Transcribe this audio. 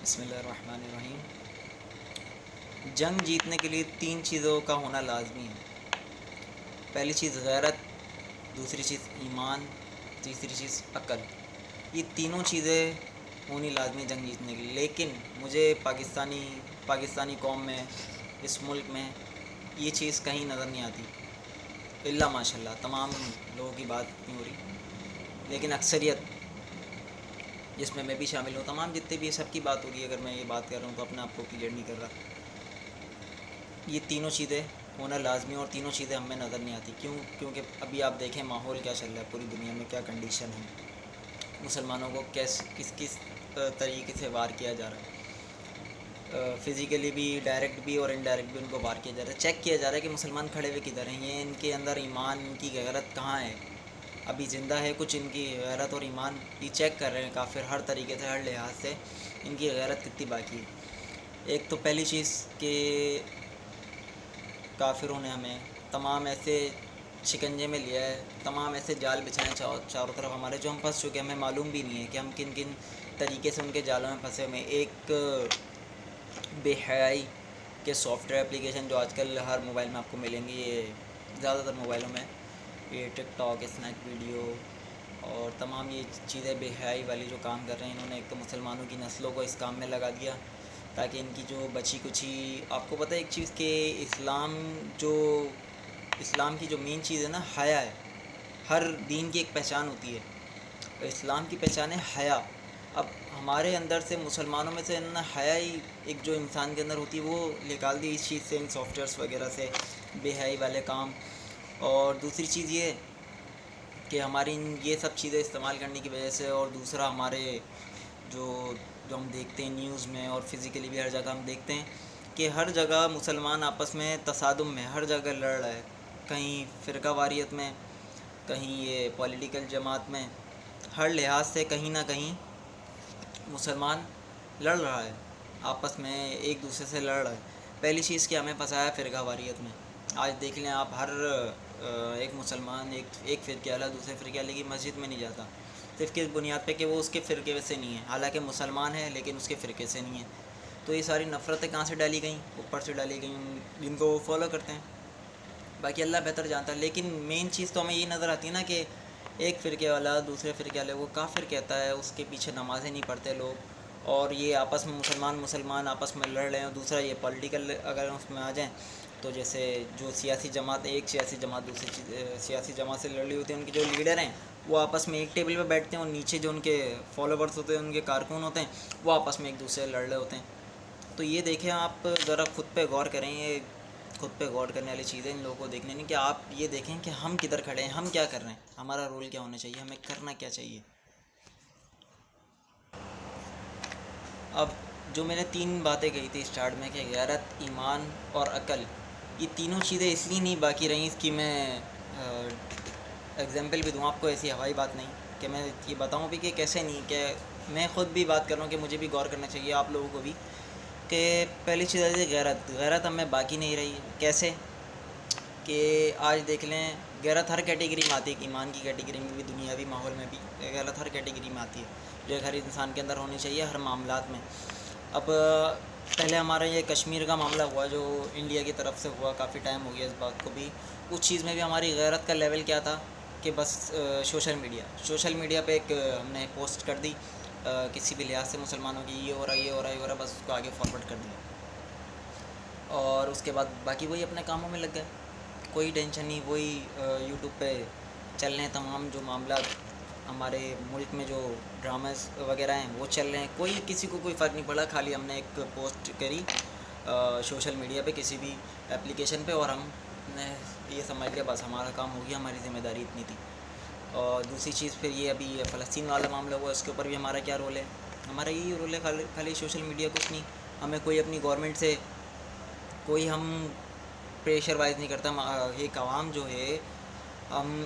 بسم اللہ الرحمن الرحیم۔ جنگ جیتنے کے لیے تین چیزوں کا ہونا لازمی ہے۔ پہلی چیز غیرت، دوسری چیز ایمان، تیسری چیز عقل۔ یہ تینوں چیزیں ہونی لازمی جنگ جیتنے کے لیے، لیکن مجھے پاکستانی قوم میں، اس ملک میں یہ چیز کہیں نظر نہیں آتی، الا ماشاء اللہ تمام لوگوں کی بات نہیں ہو رہی، لیکن اکثریت جس میں بھی شامل ہوں، تمام جتنے بھی سب کی بات ہوگی، اگر میں یہ بات کر رہا ہوں تو اپنے آپ کو کلیئر نہیں کر رہا۔ یہ تینوں چیزیں ہونا لازمی اور تینوں چیزیں ہمیں نظر نہیں آتی۔ کیونکہ ابھی آپ دیکھیں ماحول کیا چل رہا ہے، پوری دنیا میں کیا کنڈیشن ہے، مسلمانوں کو کس طریقے سے وار کیا جا رہا ہے، فزیکلی بھی، ڈائریکٹ بھی اور انڈائریکٹ بھی ان کو وار کیا جا رہا ہے، چیک کیا جا رہا ہے کہ مسلمان کھڑے ہوئے کدھر ہیں، یہ ان کے اندر ایمان، ان کی غیرت کہاں ہے، ابھی زندہ ہے کچھ ان کی غیرت اور ایمان، یہ چیک کر رہے ہیں کافر ہر طریقے سے، ہر لحاظ سے ان کی غیرت کتنی باقی ہے۔ ایک تو پہلی چیز کہ کافروں نے ہمیں تمام ایسے شکنجے میں لیا ہے، تمام ایسے جال بچھائے ہیں چاروں طرف ہمارے، جو ہم پھنس چکے ہیں، ہمیں معلوم بھی نہیں ہے کہ ہم کن کن طریقے سے ان کے جالوں میں پھنسے ہوئے ہیں۔ ایک بے حیائی کے سافٹ ویئر اپلیکیشن جو آج کل ہر موبائل میں آپ کو ملیں گے، یہ زیادہ تر موبائلوں میں، یہ ٹک ٹاک، اسنیک ویڈیو اور تمام یہ چیزیں بے حیائی والی جو کام کر رہے ہیں، انہوں نے ایک تو مسلمانوں کی نسلوں کو اس کام میں لگا دیا، تاکہ ان کی جو بچی کچھی، آپ کو پتہ ہے ایک چیز کہ اسلام کی جو مین چیز ہے نا، حیا ہے، ہر دین کی ایک پہچان ہوتی ہے، اور اسلام کی پہچان ہے حیا۔ اب ہمارے اندر سے، مسلمانوں میں سے نا، حیا ہی ایک جو انسان کے اندر ہوتی ہے، وہ نکال دی اس چیز سے، ان سافٹ ویئرس وغیرہ سے، بے حیائی والے کام۔ اور دوسری چیز یہ کہ ہماری یہ سب چیزیں استعمال کرنے کی وجہ سے، اور دوسرا ہمارے جو ہم دیکھتے ہیں نیوز میں اور فزیکلی بھی ہر جگہ ہم دیکھتے ہیں کہ ہر جگہ مسلمان آپس میں تصادم میں ہر جگہ لڑ رہا ہے، کہیں فرقہ واریت میں، کہیں یہ پولیٹیکل جماعت میں، ہر لحاظ سے کہیں نہ کہیں مسلمان لڑ رہا ہے، آپس میں ایک دوسرے سے لڑ رہا ہے۔ پہلی چیز کہ ہمیں پھنسایا فرقہ واریت میں۔ آج دیکھ لیں آپ، ہر ایک مسلمان ایک فرقے والا دوسرے فرقے والے کی مسجد میں نہیں جاتا، صرف کس بنیاد پہ کہ وہ اس کے فرقے سے نہیں ہے، حالانکہ مسلمان ہے لیکن اس کے فرقے سے نہیں ہے۔ تو یہ ساری نفرتیں کہاں سے ڈالی گئیں؟ اوپر سے ڈالی گئیں، جن کو وہ فالو کرتے ہیں، باقی اللہ بہتر جانتا ہے۔ لیکن مین چیز تو ہمیں یہ نظر آتی ہے نا کہ ایک فرقے والا دوسرے فرقے والے وہ کافر کہتا ہے، اس کے پیچھے نمازیں نہیں پڑھتے لوگ، اور یہ آپس میں مسلمان آپس میں لڑ رہے ہیں۔ اور دوسرا یہ پولیٹیکل اگر اس میں آ جائیں تو جیسے جو سیاسی جماعت، ایک سیاسی جماعت دوسری سیاسی جماعت سے لڑ رہی ہوتی ہے، ان کے جو لیڈر ہیں وہ آپس میں ایک ٹیبل پہ بیٹھتے ہیں، اور نیچے جو ان کے فالوورس ہوتے ہیں، ان کے کارکن ہوتے ہیں، وہ آپس میں ایک دوسرے سے لڑ رہے ہوتے ہیں۔ تو یہ دیکھیں آپ، ذرا خود پہ غور کریں، یہ خود پہ غور کرنے والی چیزیں ان لوگوں کو دیکھنے نہیں، کہ آپ یہ دیکھیں کہ ہم کدھر کھڑے ہیں، ہم کیا کر رہے ہیں، ہمارا رول کیا ہونا چاہیے، ہمیں کرنا کیا چاہیے۔ اب جو میں نے تین باتیں کہی تھی اسٹارٹ میں، کہ غیرت، ایمان اور عقل، یہ تینوں چیزیں اس لیے نہیں باقی رہیں، اس کی میں ایگزامپل بھی دوں آپ کو، ایسی ہوائی بات نہیں کہ میں یہ بتاؤں بھی کہ کیسے نہیں، کہ میں خود بھی بات کر رہا ہوں کہ مجھے بھی غور کرنا چاہیے، آپ لوگوں کو بھی، کہ پہلی چیز ہے غیرت ہمیں باقی نہیں رہی۔ کیسے کہ آج دیکھ لیں، غیرت ہر کیٹیگری میں آتی ہے، ایمان کی کیٹیگری میں بھی، دنیاوی ماحول میں بھی غیرت ہر کیٹیگری میں آتی ہے، جو ہر انسان کے اندر ہونی چاہیے ہر معاملات میں۔ اب پہلے ہمارا یہ کشمیر کا معاملہ ہوا، جو انڈیا کی طرف سے ہوا، کافی ٹائم ہو گیا اس بات کو بھی، اس چیز میں بھی ہماری غیرت کا لیول کیا تھا کہ بس سوشل میڈیا پہ ایک ہم نے پوسٹ کر دی، کسی بھی لحاظ سے مسلمانوں کی، یہ ہو رہا ہے، یہ ہو رہا ہے، یہ ہو رہا ہے، بس اس کو آگے فارورڈ کر دیا، اور اس کے بعد باقی وہی اپنے کاموں میں لگ گئے، کوئی ٹینشن نہیں، وہی یوٹیوب پہ چل رہے ہیں تمام جو معاملات، ہمارے ملک میں جو ڈراماز وغیرہ ہیں وہ چل رہے ہیں، کسی کو کوئی فرق نہیں پڑا، خالی ہم نے ایک پوسٹ کری سوشل میڈیا پہ کسی بھی اپلیکیشن پہ، اور ہم نے یہ سمجھ لیا بس ہمارا کام ہو گیا، ہماری ذمہ داری اتنی تھی۔ اور دوسری چیز پھر یہ ابھی یہ فلسطین والا معاملہ ہوا، اس کے اوپر بھی ہمارا کیا رول ہے؟ ہمارا یہی رول ہے، خالی سوشل میڈیا، کچھ نہیں، ہمیں کوئی اپنی گورنمنٹ سے کوئی ہم پریشر وائز نہیں کرتا، ایک عوام جو ہے، ہم